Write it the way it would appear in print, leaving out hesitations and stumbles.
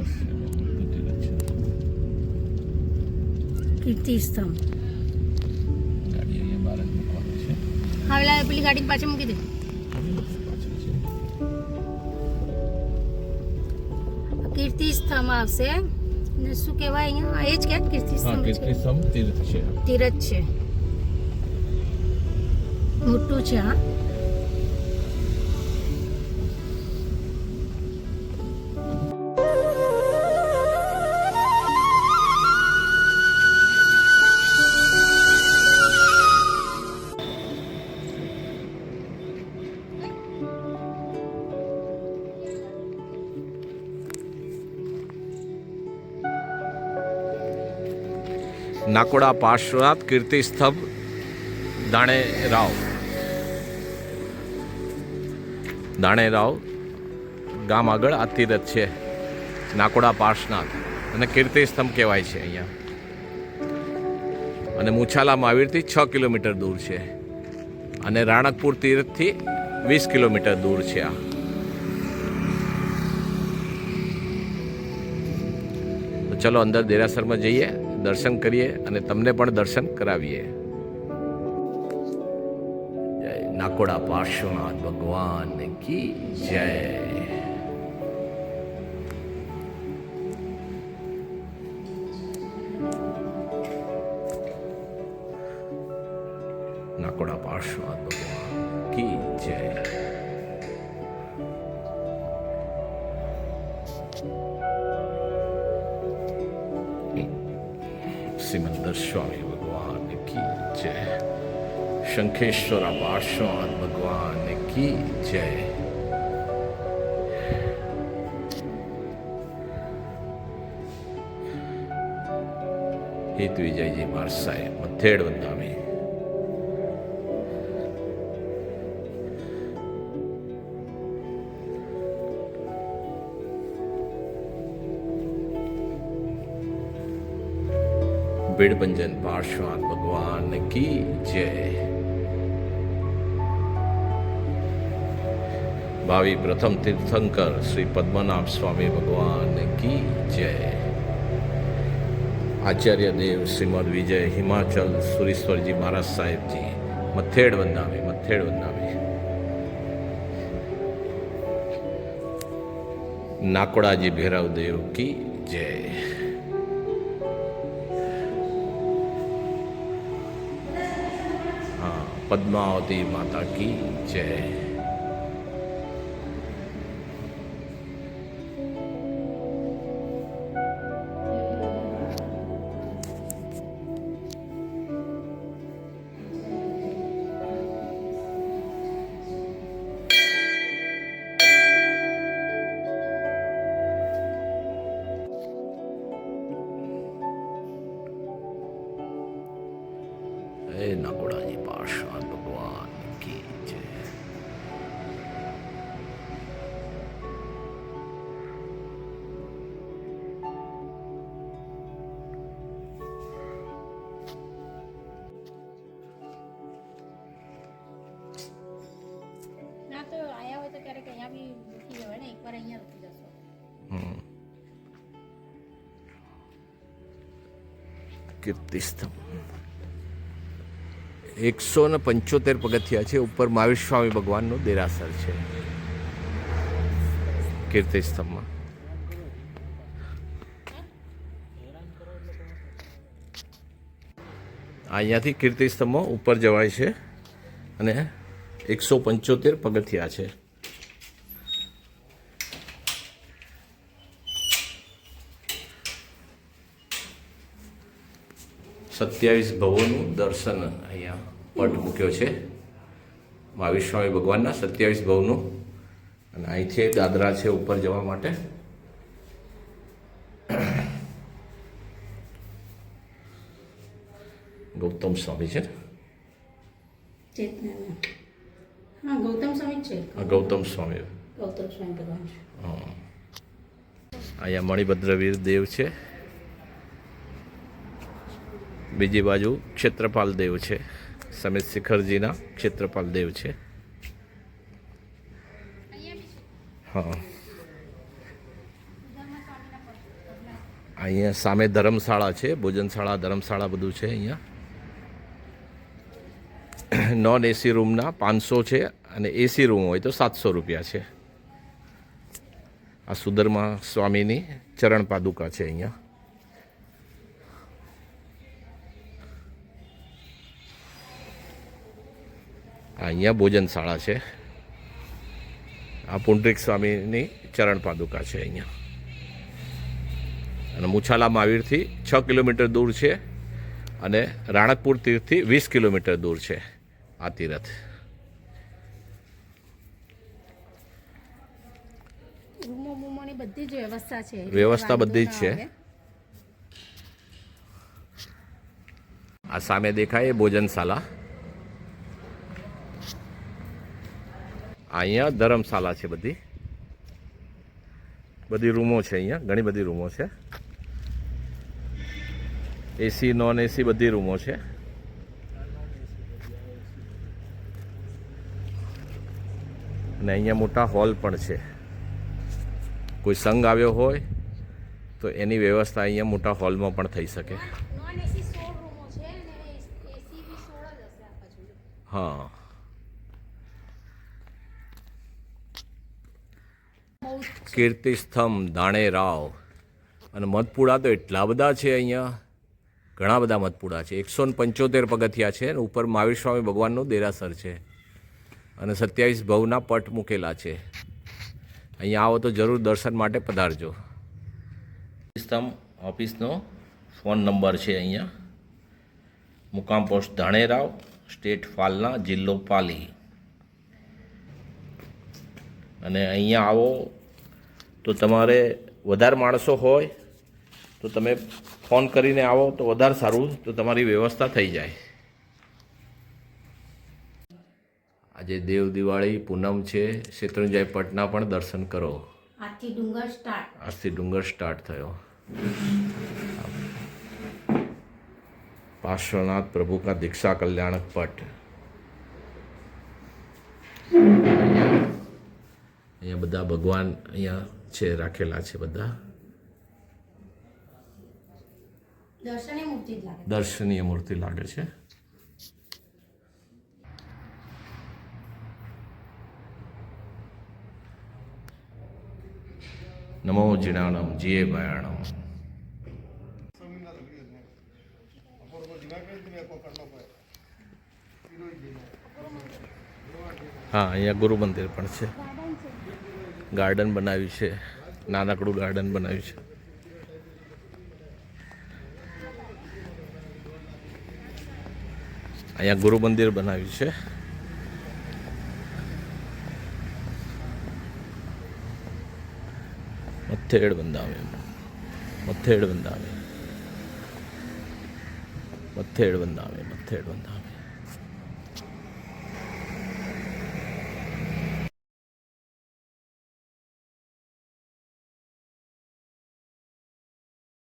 બસ કીર્તિ સ્તંભ. ગાડી અહીંયા બહાર જ મૂકવાની છે. હા પેલા પેલી ગાડી પાછળ મૂકી દે. પાછળ છે. કીર્તિ સ્તંભ આવશે ને શું કહેવાય અહીંયા એ જ કે કીર્તિ હા, સ્તંભ કીર્તિ છે. સ્તંભ તીર્થ છે. તીરથ છે, મોટું છે. હા નાકોડા પાર્શ્વનાથ કીર્તિ સ્તંભ દાણેરાવ ગામ આગળ આ તીરથ છે. નાકોડા પાર્શ્વનાથ અને કીર્તિ સ્તંભ કહેવાય છે અહીંયા. અને મુછાલા મહાવીરથી 6 કિલોમીટર દૂર છે અને રાણકપુર તીરથથી 20 કિલોમીટર દૂર છે. આ તો ચલો અંદર દેરાસરમાં જઈએ, દર્શન કરીએ અને તમને પણ દર્શન કરાવીએ. જય નાકોડા પાર્શ્વનાથ ભગવાન કી જય. નાકોડા પાર્શ્વનાથ ભગવાન કી જય. સિમંદર સ્વામી ભગવાન કી જય. શંખેશ્વર પાર્શ્વનાથ ભગવાન કી જય. હિત વિજયજી મહારાજ સાહેબ મથેડ વંદામી. ભીડભંજન પાર્શ્વનાથ ભગવાન કી જય. ભાવિ પ્રથમ તીર્થંકર શ્રી પદ્મનાભ સ્વામી ભગવાન કી જય. આચાર્ય દેવ શ્રીમદ વિજય હિમાચલ સુરેશ્વરજી મહારાજ સાહેબજી મથેડ વંદામી. નાકોડાજી ભૈરવ દેવ કી જય. પદ્માવતી માતા કી જય. નાકોડાજી પાર્શ્વનાથ ભગવાન કી જય. ના તો આયા હોય તો ક્યારેક અહીંયા બી મૂકી જવાય ને, એકવાર અહીંયા રૂકી જશો. કીર્તિ સ્તંભ 175 પગથિયા છે. ઉપર મહાવીર સ્વામી ભગવાનનો દેરાસર છે કીર્તિ સ્તંભમાં. અહીંયાથી કીર્તિ સ્તંભમાં ઉપર જવાય છે અને 175 પગથિયા છે. સત્યાવીસ ભવોનું દર્શન અહીંયા પટ મૂક્યો છે મહાવીર સ્વામી ભગવાનના 27 ભવનું. અને અહીંથી દાદરા છે ઉપર જવા માટે. ગૌતમ સ્વામી છે. હા ગૌતમ સ્વામી છે. ગૌતમ સ્વામી ભગવાન છે. અહીંયા મણિભદ્રવીર દેવ છે. બીજી બાજુ ક્ષેત્રપાલ દેવ છે. સમિત શિખરજીના ક્ષેત્રપાલ દેવ છે. હા અહીંયા સામે ધર્મશાળા છે, ભોજનશાળા ધર્મશાળા બધું છે અહીંયા. નોન એસી રૂમના 500 છે અને એસી રૂમ હોય તો 700 રૂપિયા છે. આ સુધર્મા સ્વામીની ચરણ પાદુકા છે અહીંયા. અહીંયા ભોજનશાળા છે. આ પુંડરીક સ્વામીની ચરણ પાદુકા છે અહીંયા. અને મુછાલા મહાવીરથી 6 કિલોમીટર દૂર છે અને રાણકપુર તીર્થથી 20 કિલોમીટર દૂર છે આ તીરથ. રૂમો બૂમોની બધી જ વ્યવસ્થા છે. વ્યવસ્થા બધી જ છે. આ સામે દેખાય એ ભોજનશાળા. અહીંયા ધર્મશાળા છે. બધી રૂમો છે અહીંયા, ઘણી બધી રૂમો છે. એસી નોન એસી બધી રૂમો છે. અને અહીંયા મોટા હોલ પણ છે. કોઈ સંઘ આવ્યો હોય તો એની વ્યવસ્થા અહીંયા મોટા હોલમાં પણ થઈ શકે. નોન એસી 16 રૂમો છે અને એસી બી 16 જ હશે આ બાજુ. હા. કીર્તિસ્તંભ ધાણેરાવ અને મધપુડા તો એટલા બધા છે અહીંયા, ઘણા બધા મધપુડા છે. 175 પગથિયા છે અને ઉપર મહાવીર સ્વામી ભગવાનનું દેરાસર છે અને 27 ભવના પટ મૂકેલા છે. અહીંયા આવો તો જરૂર દર્શન માટે પધારજો. કીર્તિસ્તંભ ઓફિસનો ફોન નંબર છે અહીંયા. મુકામ પોસ્ટ ધાણેરાવ, સ્ટેટ ફાલના, જિલ્લો પાલી. અને અહીંયા આવો તો તમારે વધારે માણસો હોય તો તમે ફોન કરીને આવો તો વધારે સારું, તો તમારી વ્યવસ્થા થઈ જાય. આજે દેવ દિવાળી પૂનમ છે, શેત્રુંજય પટના પણ દર્શન કરો. આજથી ડુંગર સ્ટાર્ટ થયો. પાર્શ્વનાથ પ્રભુ કા દીક્ષા કલ્યાણક પટ. અહીંયા બધા ભગવાન અહીંયા છે, રાખેલા છે બધા. દર્શનીય મૂર્તિ લાગે છે. નમો જીણાણમ જીએ ભયાણમ. હા, અહીંયા ગુરુ મંદિર પણ છે. ગાર્ડન બનાવ્યું છે, નાનકડું ગાર્ડન બનાવ્યું છે. અહીંયા ગુરુ મંદિર બનાવ્યું છે. મથેડ બંધાવે, મથેડ બંધાવે, મથેડ બંધાવે, મથેડ બંધાવે.